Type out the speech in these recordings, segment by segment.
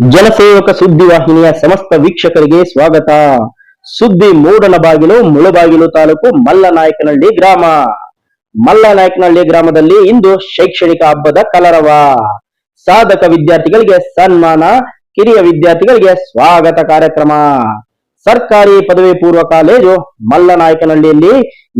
ಜನಸೇವಕ ಸುದ್ದಿವಾಹಿನಿಯ ಸಮಸ್ತ ವೀಕ್ಷಕರಿಗೆ ಸ್ವಾಗತ. ಸುದ್ದಿ ಮೂಡನ ಬಾಗಿಲು ಮುಳುಬಾಗಿಲು ತಾಲೂಕು ಮಲ್ಲನಾಯಕನಹಳ್ಳಿ ಗ್ರಾಮ. ಮಲ್ಲನಾಯಕನಹಳ್ಳಿ ಗ್ರಾಮದಲ್ಲಿ ಇಂದು ಶೈಕ್ಷಣಿಕ ಹಬ್ಬದ ಕಲರವ. ಸಾಧಕ ವಿದ್ಯಾರ್ಥಿಗಳಿಗೆ ಸನ್ಮಾನ, ಕಿರಿಯ ವಿದ್ಯಾರ್ಥಿಗಳಿಗೆ ಸ್ವಾಗತ ಕಾರ್ಯಕ್ರಮ. ಸರ್ಕಾರಿ ಪದವಿ ಪೂರ್ವ ಕಾಲೇಜು ಮಲ್ಲನಾಯಕನಹಳ್ಳಿಯಲ್ಲಿ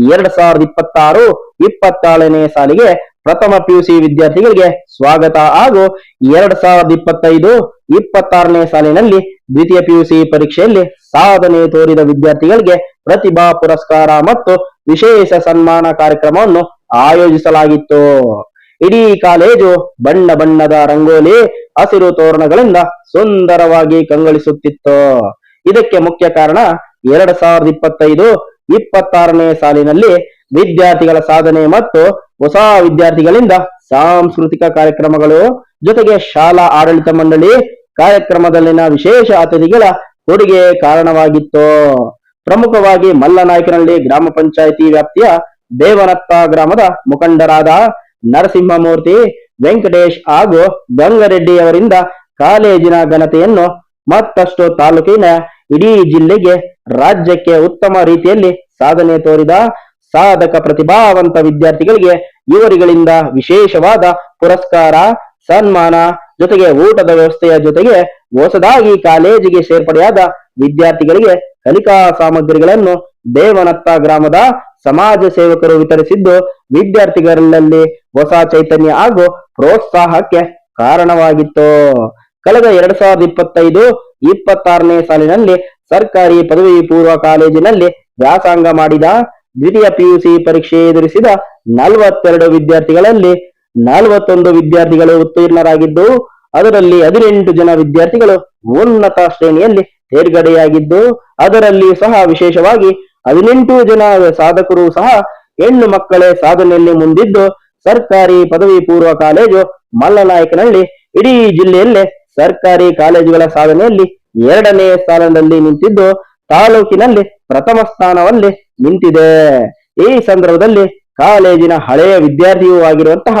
2026-27ನೇ ಸಾಲಿಗೆ ಪ್ರಥಮ ಪಿಯುಸಿ ವಿದ್ಯಾರ್ಥಿಗಳಿಗೆ ಸ್ವಾಗತ ಹಾಗೂ 2025-26ನೇ ಸಾಲಿನಲ್ಲಿ ದ್ವಿತೀಯ ಪಿಯುಸಿ ಪರೀಕ್ಷೆಯಲ್ಲಿ ಸಾಧನೆ ತೋರಿದ ವಿದ್ಯಾರ್ಥಿಗಳಿಗೆ ಪ್ರತಿಭಾ ಪುರಸ್ಕಾರ ಮತ್ತು ವಿಶೇಷ ಸನ್ಮಾನ ಕಾರ್ಯಕ್ರಮವನ್ನು ಆಯೋಜಿಸಲಾಗಿತ್ತು. ಇಡೀ ಕಾಲೇಜು ಬಣ್ಣ ಬಣ್ಣದ ರಂಗೋಲಿ, ಹಸಿರು ತೋರಣಗಳಿಂದ ಸುಂದರವಾಗಿ ಕಂಗೊಳಿಸುತ್ತಿತ್ತು. ಇದಕ್ಕೆ ಮುಖ್ಯ ಕಾರಣ 2025-26ನೇ ಸಾಲಿನಲ್ಲಿ ವಿದ್ಯಾರ್ಥಿಗಳ ಸಾಧನೆ ಮತ್ತು ಹೊಸ ವಿದ್ಯಾರ್ಥಿಗಳಿಂದ ಸಾಂಸ್ಕೃತಿಕ ಕಾರ್ಯಕ್ರಮಗಳು ಜೊತೆಗೆ ಶಾಲಾ ಆಡಳಿತ ಮಂಡಳಿ ಕಾರ್ಯಕ್ರಮದಲ್ಲಿನ ವಿಶೇಷ ಅತಿಥಿಗಳ ಕೊಡುಗೆ ಕಾರಣವಾಗಿತ್ತು. ಪ್ರಮುಖವಾಗಿ ಮಲ್ಲನಾಯಕನಹಳ್ಳಿ ಗ್ರಾಮ ಪಂಚಾಯಿತಿ ವ್ಯಾಪ್ತಿಯ ದೇವನತ್ತ ಗ್ರಾಮದ ಮುಖಂಡರಾದ ನರಸಿಂಹಮೂರ್ತಿ, ವೆಂಕಟೇಶ್ ಹಾಗೂ ಗಂಗರೆಡ್ಡಿ ಅವರಿಂದ ಕಾಲೇಜಿನ ಘನತೆಯನ್ನು ಮತ್ತಷ್ಟು ತಾಲೂಕಿನ ಇಡೀ ಜಿಲ್ಲೆಗೆ, ರಾಜ್ಯಕ್ಕೆ ಉತ್ತಮ ರೀತಿಯಲ್ಲಿ ಸಾಧನೆ ತೋರಿದ ಸಾಧಕ ಪ್ರತಿಭಾವಂತ ವಿದ್ಯಾರ್ಥಿಗಳಿಗೆ ಇವರುಗಳಿಂದ ವಿಶೇಷವಾದ ಪುರಸ್ಕಾರ, ಸನ್ಮಾನ ಜೊತೆಗೆ ಊಟದ ವ್ಯವಸ್ಥೆಯ ಜೊತೆಗೆ ಹೊಸದಾಗಿ ಕಾಲೇಜಿಗೆ ಸೇರ್ಪಡೆಯಾದ ವಿದ್ಯಾರ್ಥಿಗಳಿಗೆ ಕಲಿಕಾ ಸಾಮಗ್ರಿಗಳನ್ನು ದೇವನತ್ತ ಗ್ರಾಮದ ಸಮಾಜ ಸೇವಕರು ವಿತರಿಸಿದ್ದು ವಿದ್ಯಾರ್ಥಿಗಳಲ್ಲಿ ಹೊಸ ಚೈತನ್ಯ ಹಾಗೂ ಪ್ರೋತ್ಸಾಹಕ್ಕೆ ಕಾರಣವಾಗಿತ್ತು. ಕಳೆದ 2025-26ನೇ ಸಾಲಿನಲ್ಲಿ ಸರ್ಕಾರಿ ಪದವಿ ಪೂರ್ವ ಕಾಲೇಜಿನಲ್ಲಿ ವ್ಯಾಸಂಗ ಮಾಡಿದ ದ್ವಿತೀಯ ಪಿಯುಸಿ ಪರೀಕ್ಷೆ ಎದುರಿಸಿದ 42 ವಿದ್ಯಾರ್ಥಿಗಳಲ್ಲಿ 41 ವಿದ್ಯಾರ್ಥಿಗಳು ಉತ್ತೀರ್ಣರಾಗಿದ್ದು, ಅದರಲ್ಲಿ 18 ಜನ ವಿದ್ಯಾರ್ಥಿಗಳು ಉನ್ನತ ಶ್ರೇಣಿಯಲ್ಲಿ ತೇರ್ಗಡೆಯಾಗಿದ್ದು, ಅದರಲ್ಲಿಯೂ ಸಹ ವಿಶೇಷವಾಗಿ 18 ಜನ ಸಾಧಕರು ಸಹ ಹೆಣ್ಣು ಮಕ್ಕಳೇ ಸಾಧನೆಯಲ್ಲಿ ಮುಂದಿದ್ದು, ಸರ್ಕಾರಿ ಪದವಿ ಪೂರ್ವ ಕಾಲೇಜು ಮಲ್ಲನಾಯಕನಹಳ್ಳಿ ಇಡೀ ಜಿಲ್ಲೆಯಲ್ಲೇ ಸರ್ಕಾರಿ ಕಾಲೇಜುಗಳ ಸಾಧನೆಯಲ್ಲಿ 2ನೇ ಸ್ಥಾನದಲ್ಲಿ ನಿಂತಿದ್ದು, ತಾಲೂಕಿನಲ್ಲಿ ಪ್ರಥಮ ಸ್ಥಾನದಲ್ಲಿ ನಿಂತಿದೆ. ಈ ಸಂದರ್ಭದಲ್ಲಿ ಕಾಲೇಜಿನ ಹಳೆಯ ವಿದ್ಯಾರ್ಥಿಯೂ ಆಗಿರುವಂತಹ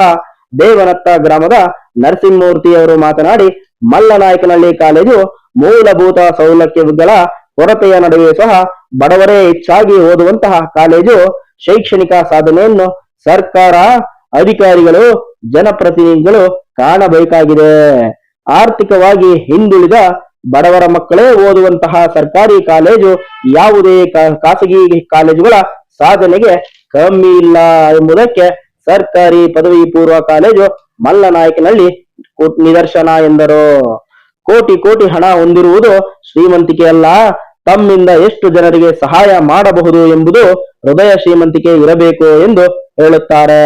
ದೇವನತ್ತ ಗ್ರಾಮದ ನರಸಿಂಹಮೂರ್ತಿ ಅವರು ಮಾತನಾಡಿ, ಮಲ್ಲನಾಯಕನಹಳ್ಳಿ ಕಾಲೇಜು ಮೂಲಭೂತ ಸೌಲಭ್ಯಗಳ ಕೊರತೆಯ ನಡುವೆ ಸಹ ಬಡವರೇ ಹೆಚ್ಚಾಗಿ ಓದುವಂತಹ ಕಾಲೇಜು. ಶೈಕ್ಷಣಿಕ ಸಾಧನೆಯನ್ನು ಸರ್ಕಾರ, ಅಧಿಕಾರಿಗಳು, ಜನಪ್ರತಿನಿಧಿಗಳು ಕಾಣಬೇಕಾಗಿದೆ. ಆರ್ಥಿಕವಾಗಿ ಹಿಂದುಳಿದ ಬಡವರ ಮಕ್ಕಳೇ ಓದುವಂತಹ ಸರ್ಕಾರಿ ಕಾಲೇಜು ಯಾವುದೇ ಖಾಸಗಿ ಕಾಲೇಜುಗಳ ಸಾಧನೆಗೆ ಕಮ್ಮಿ ಇಲ್ಲ ಎಂಬುದಕ್ಕೆ ಸರ್ಕಾರಿ ಪದವಿ ಪೂರ್ವ ಕಾಲೇಜು ಮಲ್ಲನಾಯಕನಹಳ್ಳಿ ನಿದರ್ಶನ ಎಂದರು. ಕೋಟಿ ಕೋಟಿ ಹಣ ಹೊಂದಿರುವುದು ಶ್ರೀಮಂತಿಕೆ ಅಲ್ಲ, ತಮ್ಮಿಂದ ಎಷ್ಟು ಜನರಿಗೆ ಸಹಾಯ ಮಾಡಬಹುದು ಎಂಬುದು ಹೃದಯ ಶ್ರೀಮಂತಿಕೆ ಇರಬೇಕು ಎಂದು ಹೇಳುತ್ತಾರೆ.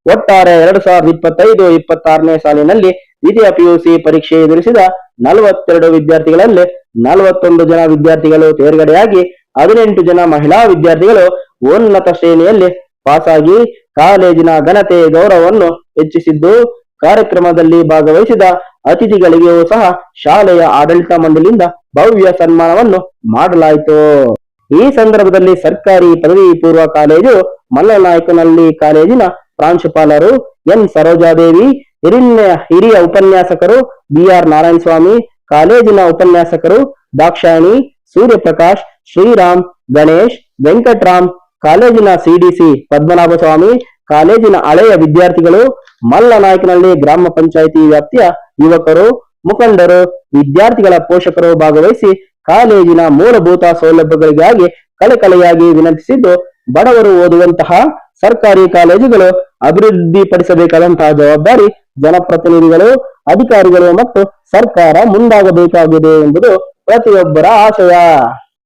ಒಟ್ಟಾರೆ 2025-26ನೇ ಸಾಲಿನಲ್ಲಿ ದ್ವಿತೀಯ ಪಿಯುಸಿ ಪರೀಕ್ಷೆ ಎದುರಿಸಿದ 42 ವಿದ್ಯಾರ್ಥಿಗಳಲ್ಲಿ 41 ಜನ ವಿದ್ಯಾರ್ಥಿಗಳು ತೇರ್ಗಡೆಯಾಗಿ 18 ಜನ ಮಹಿಳಾ ವಿದ್ಯಾರ್ಥಿಗಳು ಉನ್ನತ ಶ್ರೇಣಿಯಲ್ಲಿ ಪಾಸಾಗಿ ಕಾಲೇಜಿನ ಘನತೆ ಗೌರವವನ್ನು ಹೆಚ್ಚಿಸಿದ್ದು, ಕಾರ್ಯಕ್ರಮದಲ್ಲಿ ಭಾಗವಹಿಸಿದ ಅತಿಥಿಗಳಿಗೂ ಸಹ ಶಾಲೆಯ ಆಡಳಿತ ಮಂಡಳಿಯಿಂದ ಭವ್ಯ ಸನ್ಮಾನವನ್ನು ಮಾಡಲಾಯಿತು. ಈ ಸಂದರ್ಭದಲ್ಲಿ ಸರ್ಕಾರಿ ಪದವಿ ಪೂರ್ವ ಕಾಲೇಜು ಮಲ್ಲನಾಯಕನಹಳ್ಳಿ ಕಾಲೇಜಿನ ಪ್ರಾಂಶುಪಾಲರು ಎನ್ ಸರೋಜಾದೇವಿ, ಹಿರಿಯ ಉಪನ್ಯಾಸಕರು ಬಿಆರ್ ನಾರಾಯಣಸ್ವಾಮಿ, ಕಾಲೇಜಿನ ಉಪನ್ಯಾಸಕರು ದಾಕ್ಷಾಯಣಿ, ಸೂರ್ಯಪ್ರಕಾಶ್, ಶ್ರೀರಾಮ್, ಗಣೇಶ್, ವೆಂಕಟರಾಮ್, ಕಾಲೇಜಿನ ಸಿಡಿಸಿ ಪದ್ಮನಾಭಸ್ವಾಮಿ, ಕಾಲೇಜಿನ ಹಳೆಯ ವಿದ್ಯಾರ್ಥಿಗಳು, ಮಲ್ಲನಾಯಕನಹಳ್ಳಿ ಗ್ರಾಮ ಪಂಚಾಯಿತಿ ವ್ಯಾಪ್ತಿಯ ಯುವಕರು, ಮುಖಂಡರು, ವಿದ್ಯಾರ್ಥಿಗಳ ಪೋಷಕರು ಭಾಗವಹಿಸಿ ಕಾಲೇಜಿನ ಮೂಲಭೂತ ಸೌಲಭ್ಯಗಳಿಗಾಗಿ ಕಳೆಕಳೆಯಾಗಿ ವಿನಂತಿಸಿದ್ದು, ಬಡವರು ಓದುವಂತಹ ಸರ್ಕಾರಿ ಕಾಲೇಜುಗಳು ಅಭಿವೃದ್ಧಿಪಡಿಸಬೇಕಾದಂತಹ ಜವಾಬ್ದಾರಿ ಜನಪ್ರತಿನಿಧಿಗಳು, ಅಧಿಕಾರಿಗಳು ಮತ್ತು ಸರ್ಕಾರ ಮುಂದಾಗಬೇಕಾಗಿದೆ ಎಂಬುದು ಪ್ರತಿಯೊಬ್ಬರ ಆಶಯ.